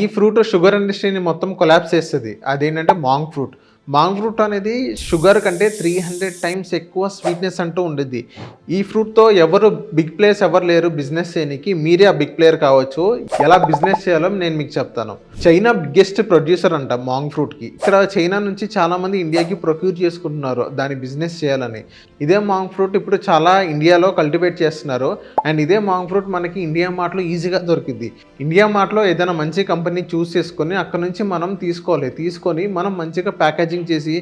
ఈ fruit sugar ఇండస్ట్రీని మొత్తం కొలాప్స్ చేస్తది. అదేంటంటే మాంగ్ ఫ్రూట్. మాంగ్ ఫ్రూట్ అనేది షుగర్ కంటే 300 టైమ్స్ ఎక్కువ స్వీట్‌నెస్ అంటూ ఉండిద్ది. ఈ ఫ్రూట్‌తో ఎవరు బిగ్ ప్లేయర్స్ ఎవరు లేరు బిజినెస్ చేయనీకి. మీరే ఆ బిగ్ ప్లేయర్ కావచ్చు. ఎలా బిజినెస్ చేయాలో నేను మీకు చెప్తాను. చైనా బిగ్గెస్ట్ ప్రొడ్యూసర్ అంట మాంగ్ ఫ్రూట్‌కి. ఇక్కడ చైనా నుంచి చాలామంది ఇండియాకి ప్రొక్యూర్ చేసుకుంటున్నారు దాన్ని బిజినెస్ చేయాలని. ఇదే మాంగ్ ఫ్రూట్ ఇప్పుడు చాలా ఇండియాలో కల్టివేట్ చేస్తున్నారు. అండ్ ఇదే మాంగ్ ఫ్రూట్ మనకి ఇండియా మార్ట్‌లో ఈజీగా దొరికిద్ది. ఇండియా మార్ట్‌లో ఏదైనా మంచి కంపెనీ చూస్ చేసుకొని అక్కడి నుంచి మనం తీసుకోవాలి. తీసుకొని మనం మంచిగా ప్యాకేజింగ్ చేసి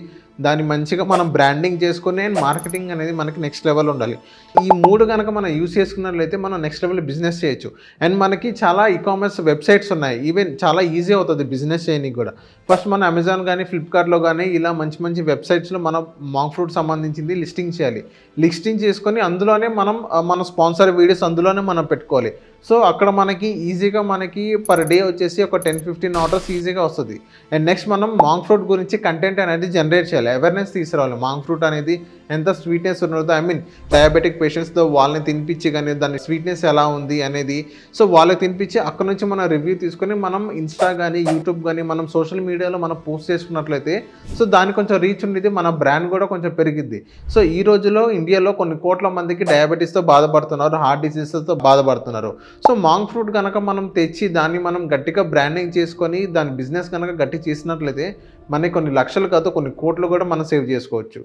దాన్ని మంచిగా మనం బ్రాండింగ్ చేసుకొని అండ్ మార్కెటింగ్ అనేది మనకి నెక్స్ట్ లెవెల్ ఉండాలి. ఈ 3 గనక మనం యూజ్ చేసుకున్నట్లయితే మనం నెక్స్ట్ లెవెల్ బిజినెస్ చేయొచ్చు. అండ్ మనకి చాలా కామర్స్ వెబ్సైట్స్ ఉన్నాయి. ఈవెన్ చాలా ఈజీ అవుతుంది బిజినెస్ చేయడానికి కూడా. ఫస్ట్ మన అమెజాన్ కానీ ఫ్లిప్కార్ట్లో కానీ ఇలా మంచి మంచి వెబ్సైట్స్లో మనం మాంగ్ ఫ్రూట్ సంబంధించింది లిస్టింగ్ చేయాలి. లిస్టింగ్ చేసుకొని అందులోనే మనం మన స్పాన్సర్ వీడియోస్ అందులోనే మనం పెట్టుకోవాలి. సో అక్కడ మనకి ఈజీగా మనకి పర్ డే వచ్చేసి ఒక 10-15 ఆర్డర్స్ ఈజీగా వస్తుంది. అండ్ నెక్స్ట్ మనం మాంగ్ ఫ్రూట్ గురించి కంటెంట్ అనేది జనరేట్ చేయాలి. అవేర్నెస్ తీసుకురావాలి. మాంగ్ ఫ్రూట్ అనేది ఎంత స్వీట్నెస్ ఉన్నదో డయాబెటిక్ పేషెంట్స్తో వాళ్ళని తినిపించి కానీ దాని స్వీట్నెస్ ఎలా ఉంది అనేది సో వాళ్ళకి తినిపించి అక్కడ నుంచి మనం రివ్యూ తీసుకొని మనం ఇన్స్టా కానీ యూట్యూబ్ కానీ మనం సోషల్ మీడియాలో మనం పోస్ట్ చేసుకున్నట్లయితే సో దానికి కొంచెం రీచ్ ఉండేది, మన బ్రాండ్ కూడా కొంచెం పెరిగిద్ది. సో ఈ రోజులో ఇండియాలో కొన్ని కోట్ల మందికి డయాబెటీస్తో బాధపడుతున్నారు, హార్ట్ డిసీజెస్తో బాధపడుతున్నారు. సో మాంగ్ ఫ్రూట్ కనుక మనం తెచ్చి దాన్ని మనం గట్టిగా బ్రాండింగ్ చేసుకొని దాని బిజినెస్ కనుక గట్టి చేసినట్లయితే మనకి కొన్ని లక్షలు కాదు కొన్ని కోట్లు కూడా మనం సేవ్ చేసుకోవచ్చు.